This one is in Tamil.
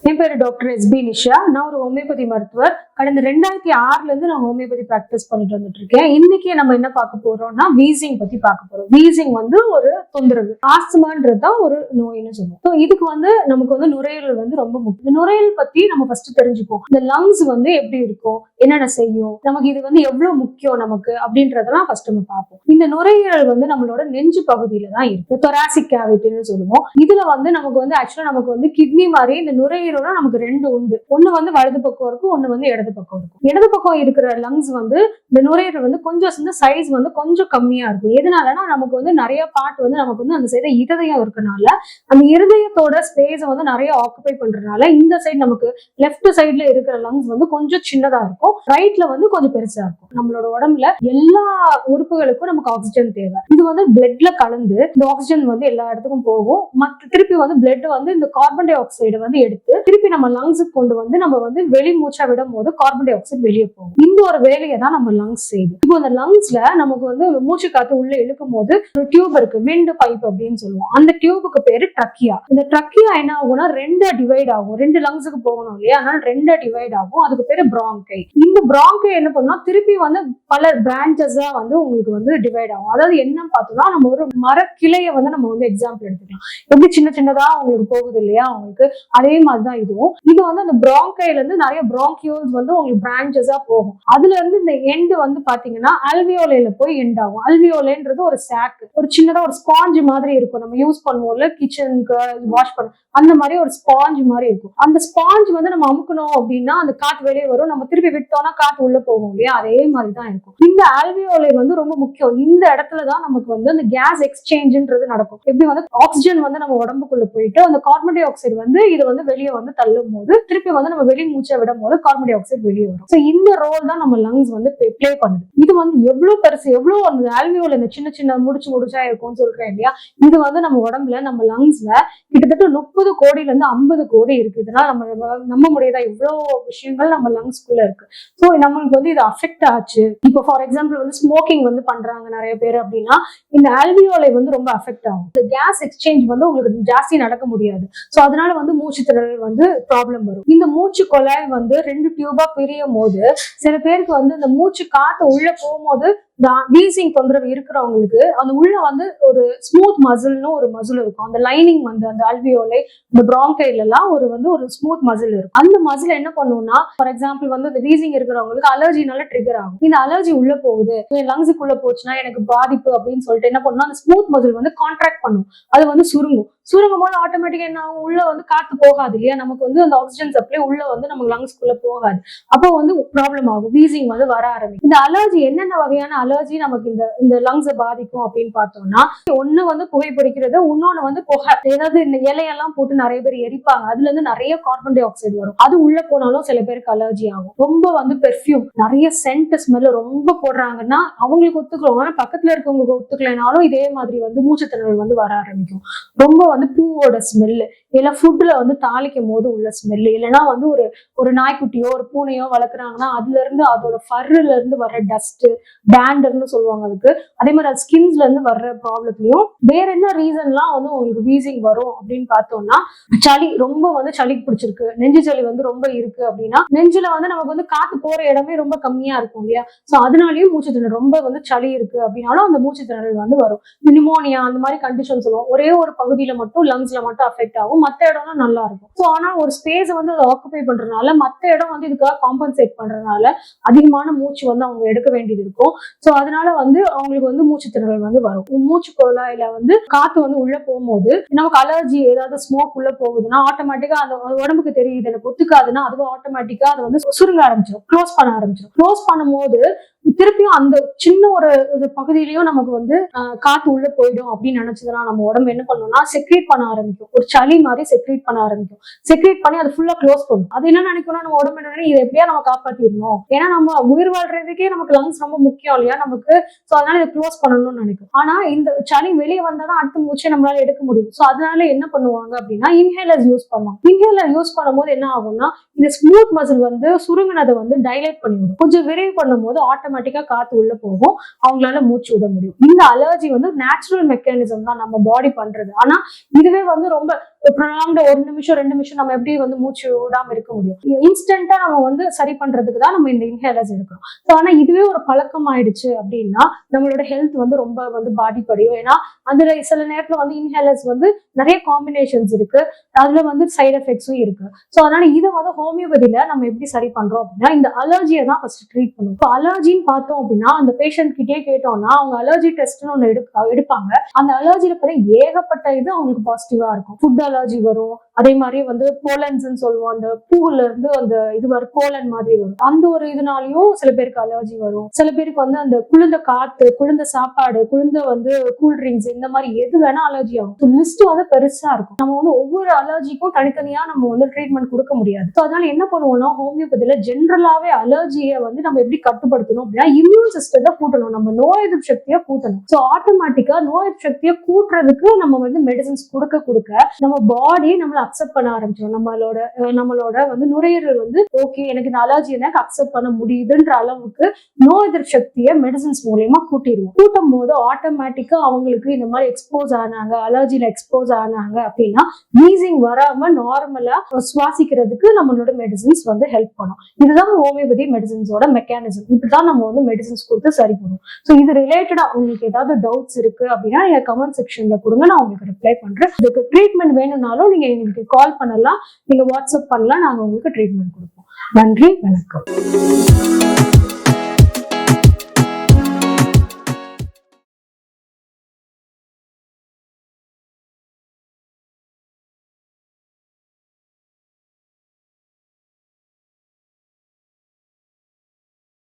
என் பேரு Dr.S.B.Nisha. நான் ஒரு ஹோமியோபதி மருத்துவர். கடந்த 2006ல இருந்து நான் ஹோமியோபதி பிராக்டிஸ் பண்ணிட்டு வந்துட்டு இருக்கேன். இன்னைக்கு நம்ம என்ன பார்க்க போறோம்னா வீசிங் பத்தி பார்க்க போறோம். வீசிங் ஒரு தொந்தரவு, ஆஸ்துமான்றதுதான் ஒரு நோய்னு சொல்லுவோம். இதுக்கு நமக்கு நுரையீரல் ரொம்ப முக்கியம். நுரையீரல் பத்தி நம்ம ஃபர்ஸ்ட் தெரிஞ்சுப்போம். இந்த லங்ஸ் எப்படி இருக்கும், என்னென்ன செய்யும், நமக்கு இது எவ்வளவு முக்கியம் நமக்கு அப்படின்றதெல்லாம் ஃபர்ஸ்ட் நம்ம பார்ப்போம். இந்த நுரையீரல் நம்மளோட நெஞ்சு பகுதியில தான் இருக்கு. தொராசிக் கேவிட்டின்னு சொல்லுவோம். இதுல நமக்கு ஆக்சுவலா நமக்கு கிட்னி மாதிரி இந்த நுரையீரல் நமக்கு ரெண்டு உண்டு. ஒண்ணு வலது பக்கம் இருக்கும், ஒண்ணு இடது பக்கம் இருக்கும். இடது பக்கம் இருக்கிற லங்ஸ் இந்த நுரையீரல் கொஞ்சம் சைஸ் கொஞ்சம் கம்மியா இருக்கும். எதனாலனா நமக்கு நிறைய பார்ட் நமக்கு அந்த சைடு இருதயம் இருக்கனால அந்த இருதயத்தோட ஸ்பேஸ் நிறைய ஆக்குபை பண்றதுனால இந்த சைடு நமக்கு லெஃப்ட் சைடுல இருக்கிற லங்ஸ் கொஞ்சம் சின்னதா இருக்கும், ரைட்ல கொஞ்சம் பெருசா இருக்கும். நம்மளோட உடம்புல எல்லா உறுப்புகளுக்கும் நமக்கு ஆக்சிஜன் தேவை. இது பிளட்ல கலந்து இந்த ஆக்சிஜன் எல்லா இடத்துக்கும் போகும். திருப்பி பிளட் இந்த கார்பன் டை ஆக்சைடு எடுத்து திருப்பி நம்ம லங்ஸுக்கு கொண்டு நம்ம வெளி மூச்சா விடும் போது கார்பன் டை ஆக்சைடு வெளியே போகும். இந்த ஒரு வேலையை தான் நம்ம லங்ஸ் செய்யுது. இப்போ அந்த லங்ஸ்ல நமக்கு மூச்சு காத்து உள்ள இழுக்கும் போது ஒரு டியூப் இருக்கு, விண்ட் பைப் அப்படின்னு சொல்லுவோம். அந்த டியூபுக்கு பேரு ட்ரக்கியா. இந்த ட்ரக்கியா என்ன ஆகும்னா ரெண்டா டிவைட் ஆகும். ரெண்டு லங்ஸுக்கு போகணும் இல்லையா, அதனால ரெண்டா டிவைட் ஆகும். அதுக்கு பேரு பிராங்கை. இந்த பிராங்கை என்ன பண்ணா திருப்பி பல பிரான்ச்சஸா உங்களுக்கு டிவைட் ஆகும். அதாவது என்ன பார்த்தோம்னா நம்ம ஒரு மர கிளைய நம்ம எக்ஸாம்பிள் எடுத்துக்கலாம். எப்படி சின்ன சின்னதா உங்களுக்கு போகுது இல்லையா உங்களுக்கு, அதே மாதிரிதான் இதுவும். இது அந்த பிராங்கைல இருந்து நிறைய பிராங்கியூல்ஸ் உங்களுக்கு பிரான்ச்சஸா போகும். அதுல இருந்து இந்த எண்டு பாத்தீங்கன்னா அல்வியோலைல போய் எண்ட் ஆகும். அல்வியோலைன்றது ஒரு சாக், ஒரு சின்னதா ஒரு ஸ்பாஞ்ச் மாதிரி இருக்கும். நம்ம யூஸ் பண்ணுவோம்ல கிச்சனுக்கு வாஷ் பண்ண, அந்த மாதிரி ஒரு ஸ்பாஞ்ச் மாதிரி இருக்கும். அந்த ஸ்பாஞ்ச் நம்ம அமுக்கணும் அப்படின்னா அந்த காத்து வெளியே வரும், நம்ம திருப்பி விட்டோம்னா காத்து உள்ள போகும் இல்லையா, அதே மாதிரிதான் இருக்கும். இந்த அல்வியோலை ரொம்ப முக்கியம். இந்த இடத்துலதான் நமக்கு அந்த கேஸ் எக்ஸ்சேஞ்சுன்றது நடக்கும். எப்படி ஆக்சிஜன் நம்ம உடம்புக்குள்ள போயிட்டு அந்த கார்பன் டை ஆக்சைடு இது வெளியே தள்ளும் போது திருப்பி நம்ம வெளி மூச்சை விடும் போது கார்பன் டை ஆக்சைடு வெளியே வரும். சோ இந்த ரோல் தான் நம்ம லங்ஸ் பிளே பண்ணுது. இது எவ்வளவு பெருசு, எவ்வளவு அந்த ஆல்வியோல இந்த சின்ன சின்ன முடிச்சா இருக்கும்னு சொல்றேன் இல்லையா. இது நம்ம உடம்புல நம்ம லங்ஸ்ல கிட்டத்தட்ட 30 கோடியில இருந்து 50 கோடி இருக்கு. இதனால நம்ம நம்ப முடியாதா இவ்வளவு விஷயங்கள் நம்ம லங்ஸ்குள்ள இருக்கு. சோ நம்மளுக்கு இது அஃபெக்ட் ஆச்சு. இப்போ ஃபார் எக்ஸாம்பிள் ஸ்மோக்கிங் பண்றாங்க நிறைய பேர் அப்படின்னா இந்த ஆல்வியோலை ரொம்ப அஃபெக்ட் ஆகும். இந்த கேஸ் எக்ஸ்சேஞ்ச் உங்களுக்கு ஜாஸ்தி நடக்க முடியாது. சோ அதனால மூச்சு திணறல் ப்ராப்ளம் வரும். இந்த மூச்சு குழாய் ரெண்டு டியூபா பிரியும் போது சில பேருக்கு இந்த மூச்சு காத்து உள்ள போகும்போது வீசிங் தொந்தரவு இருக்கிறவங்களுக்கு அந்த உள்ள ஒரு ஸ்மூத் மசில்னு ஒரு மசில் இருக்கும். அந்த லைனிங் அந்த அல்வியோலை இந்த பிராங்கைல எல்லாம் ஒரு ஸ்மூத் மசில் இருக்கும். அந்த மசில் என்ன பண்ணும்னா ஃபார் எக்ஸாம்பிள் இந்த வீசிங் இருக்கிறவங்களுக்கு அலர்ஜினால ட்ரிகர் ஆகும். இந்த அலர்ஜி உள்ள போகுது, லங்ஸுக்குள்ள போச்சுன்னா எனக்கு பாதிப்பு அப்படின்னு சொல்லிட்டு என்ன பண்ணும், அந்த ஸ்மூத் மசில் கான்ட்ராக்ட் பண்ணும். அது சுருங்கும் போது ஆட்டோமேட்டிக்கா என்ன ஆகும், உள்ள காத்து போகாது இல்லையா, நமக்கு அந்த ஆக்சிஜன் சப்ளை உள்ள நம்ம லங்ஸ்குள்ள போகாது. அப்போ ப்ராப்ளம் ஆகும், வீசிங் வர ஆரம்பிக்கும். இந்த அலர்ஜி என்னென்ன வகையான அலர்ஜி நமக்கு இந்த லங்ஸை பாதிக்கும் அப்படின்னு பார்த்தோம்னா ஒண்ணு புகைப்பிடிக்கிறது, இன்னொன்னு புகை. ஏதாவது இந்த இலையெல்லாம் போட்டு நிறைய பேர் எரிப்பாங்க, அதுல இருந்து நிறைய கார்பன் டை ஆக்சைடு வரும். அது உள்ள போனாலும் சில பேருக்கு அலர்ஜி ஆகும். ரொம்ப பெர்ஃபியூம் நிறைய சென்ட் ஸ்மெல் ரொம்ப போடுறாங்கன்னா அவங்களுக்கு ஒத்துக்கலாம், ஆனா பக்கத்துல இருக்கவங்களுக்கு ஒத்துக்கலைனாலும் இதே மாதிரி மூச்சு திணறல் வர ஆரம்பிக்கும். ரொம்ப பூவோட ஸ்மெல்லு, இல்ல ஃபுட்ல தாளிக்கும் போது உள்ள ஸ்மெல்லு, இல்லைன்னா ஒரு நாய்க்குட்டியோ ஒரு பூனையோ வளர்க்குறாங்கன்னா அதுல இருந்து அதோட ஃபர்ல இருந்து வர்ற டஸ்ட் டேண்டர்னு சொல்லுவாங்க அதுக்கு. அதே மாதிரி அது ஸ்கின்ஸ்ல இருந்து வர்ற ப்ராப்ளத்தையும் வேற என்ன ரீசன்லாம் உங்களுக்கு வீசிங் வரும் அப்படின்னு பார்த்தோம்னா சளி, ரொம்ப சளி பிடிச்சிருக்கு, நெஞ்சு சளி ரொம்ப இருக்கு அப்படின்னா நெஞ்சுல நமக்கு காத்து போற இடமே ரொம்ப கம்மியா இருக்கும் இல்லையா. சோ அதனாலயும் மூச்சு திணறல், ரொம்ப சளி இருக்கு அப்படின்னாலும் அந்த மூச்சு திணறல் வரும். நிமோனியா அந்த மாதிரி கண்டிஷன் சொல்லுவோம். ஒரே ஒரு பகுதியில மட்டும் லங்ஸ்ல மட்டும் அஃபெக்ட் ஆகும், மற்ற இடம்லாம் நல்லா இருக்கும். ஸோ ஆனால் ஒரு ஸ்பேஸ் அதை ஆக்குபை பண்றதுனால மற்ற இடம் இதுக்காக காம்பன்சேட் பண்றதுனால அதிகமான மூச்சு அவங்க எடுக்க வேண்டியது இருக்கும். ஸோ அதனால அவங்களுக்கு மூச்சு திணறல் வரும். மூச்சு குழாயில காத்து உள்ள போகும்போது நமக்கு அலர்ஜி, ஏதாவது ஸ்மோக் உள்ள போகுதுன்னா ஆட்டோமேட்டிக்கா அந்த உடம்புக்கு தெரியுது எனக்கு ஒத்துக்காதுன்னா அதுவும் ஆட்டோமேட்டிக்கா அது சுருங்க ஆரம்பிச்சிடும், க்ளோஸ் பண்ண ஆரம்பிச்சிடும். க்ளோஸ் பண்ணும்போது திருப்பியும் அந்த சின்ன ஒரு பகுதியிலயும் நமக்கு காத்து உள்ள போயிடும் அப்படின்னு நினைச்சதுன்னா நம்ம உடம்பு என்ன பண்ணணும்னா செக்ரேட் பண்ண ஆரம்பிக்கும். ஒரு சளி மாதிரி செக்ரேட் பண்ண ஆரம்பிக்கும். செக்ரேட் பண்ணி அது ஃபுல்லா க்ளோஸ் பண்ணும். அது என்ன நினைக்கணும், நம்ம உடம்பு என்ன இதை எப்படியா நம்ம காப்பாத்திடணும், ஏன்னா நம்ம உயிர் வாழ்றதுக்கே நமக்கு லங்ஸ் ரொம்ப முக்கியம் இல்லையா நமக்கு. சோ அதனால இதை க்ளோஸ் பண்ணணும்னு நினைக்கும். ஆனா இந்த சளி வெளியே வந்தாதான் அடுத்த மூச்சை நம்மளால எடுக்க முடியும். சோ அதனால என்ன பண்ணுவாங்க அப்படின்னா இன்ஹேலர்ஸ் யூஸ் பண்ணுவாங்க. இன்ஹேலர் யூஸ் பண்ணும்போது என்ன ஆகும்னா இந்த ஸ்மூத் மசில் சுருங்கினதை டைலேட் பண்ணிவிடும். கொஞ்சம் விரைவு பண்ணும் போது ஆட்டோமேட்டிக்கா காத்து உள்ள போகும், அவங்களால மூச்சு விட முடியும். இந்த அலர்ஜி நேச்சுரல் மெக்கானிசம் தான் நம்ம பாடி பண்றது. ஆனா இதுவே ரொம்ப ப்ரொலாங்ட 1 நிமிஷம் 2 நிமிஷம் நம்ம எப்படி வந்து மூச்சு விடாம இருக்க முடியும்? இன்ஸ்டன்டா நம்ம வந்து சரி பண்றதுக்கு தான் நம்ம இந்த இன்ஹேலர்ஸ் எடுக்கிறோம். ஆனா இதுவே ஒரு பழக்கம் ஆயிடுச்சு அப்படின்னா நம்மளோட ஹெல்த் வந்து ரொம்ப வந்து பாதிப்படையும். ஏன்னா அதுல சில நேரத்துல வந்து இன்ஹேலர்ஸ் வந்து நிறைய காம்பினேஷன்ஸ் இருக்கு, அதுல வந்து சைட் எஃபெக்ட்ஸும் இருக்கு. ஸோ அதனால இதை வந்து ஹோமியோபதியில நம்ம எப்படி சரி பண்றோம் அப்படின்னா இந்த அலர்ஜியை தான் ஃபர்ஸ்ட் ட்ரீட் பண்ணுவோம். இப்போ அலர்ஜின்னு பார்த்தோம் அப்படின்னா அந்த பேஷண்ட் கிட்டே கேட்டோம்னா அவங்க அலர்ஜி டெஸ்ட்னு ஒன்று எடுப்பாங்க. அந்த அலர்ஜியில பத்தி ஏகப்பட்ட இது அவங்களுக்கு பாசிட்டிவா இருக்கும். ஃபுட் அலர்ஜி வரும், அதே மாதிரி வந்து போலன்ஸ் சொல்லுவோம், அந்த பூவுல இருந்து அந்த இது வரும், போலன் மாதிரி வரும். அந்த ஒரு இதனாலயும் சில பேருக்கு அலர்ஜி வரும். சில பேருக்கு வந்து அந்த குளிர்ந்த காத்து, குளிர்ந்த சாப்பாடு, குளிர்ந்த வந்து கூல் ட்ரிங்க்ஸ், இந்த மாதிரி எது வேணா அலர்ஜி ஆகும். லிஸ்ட் வந்து பெருசா இருக்கும். நம்ம வந்து ஒவ்வொரு அலர்ஜிக்கும் தனித்தனியா நம்ம வந்து ட்ரீட்மெண்ட் கொடுக்க முடியாது. ஸோ அதனால என்ன பண்ணுவோம்னா ஹோமியோபதியில ஜென்ரலாவே அலர்ஜியை வந்து நம்ம எப்படி கட்டுப்படுத்தணும் அப்படின்னா இம்யூன் சிஸ்டத்தை கூட்டணும், நம்ம நோய் எதிர்ப்பு சக்தியை கூட்டணும். ஸோ ஆட்டோமேட்டிக்கா நோய் எதிர்ப்பு சக்தியை கூட்டுறதுக்கு நம்ம வந்து மெடிசன்ஸ் கொடுக்க நம்ம பாடி நம்மளை அக்செப்ட் பண்ண ஆரம்பிச்சிடும். நம்மளோட வந்து நுரையீரல் வந்து ஓகே எனக்கு இந்த அலர்ஜி எனக்கு அக்செப்ட் பண்ண முடியுதுன்ற அளவுக்கு நோய் எதிர்ப்பு சக்தியை மெடிசன்ஸ் மூலியமா கூட்டும் போது ஆட்டோமேட்டிக்கா அவங்களுக்கு இந்த மாதிரி எக்ஸ்போஸ் ஆனாங்க, அலர்ஜில எக்ஸ்போஸ் ஆனாங்க அப்படின்னா வீசிங் வராம நார்மலா சுவாசிக்கிறதுக்கு நம்மளோட மெடிசன்ஸ் வந்து ஹெல்ப் பண்ணும். இதுதான் ஹோமியோபதி மெடிசன்ஸோட மெக்கானிசம். இப்படிதான் நம்ம வந்து மெடிசன்ஸ் கொடுத்து சரி பண்ணுவோம். ஸோ இது ரிலேட்டடா உங்களுக்கு ஏதாவது டவுட்ஸ் இருக்கு அப்படின்னா நீங்க கமெண்ட் செக்ஷன்ல கொடுங்க, நான் உங்களுக்கு ரிப்ளை பண்றேன். இதுக்கு ட்ரீட்மெண்ட் வேணும்னாலும் நீங்க எங்களுக்கு கால் பண்ணலாம், நீங்க வாட்ஸ்அப் பண்ணலாம், நாங்க உங்களுக்கு ட்ரீட்மெண்ட் கொடுப்போம். நன்றி, வணக்கம்.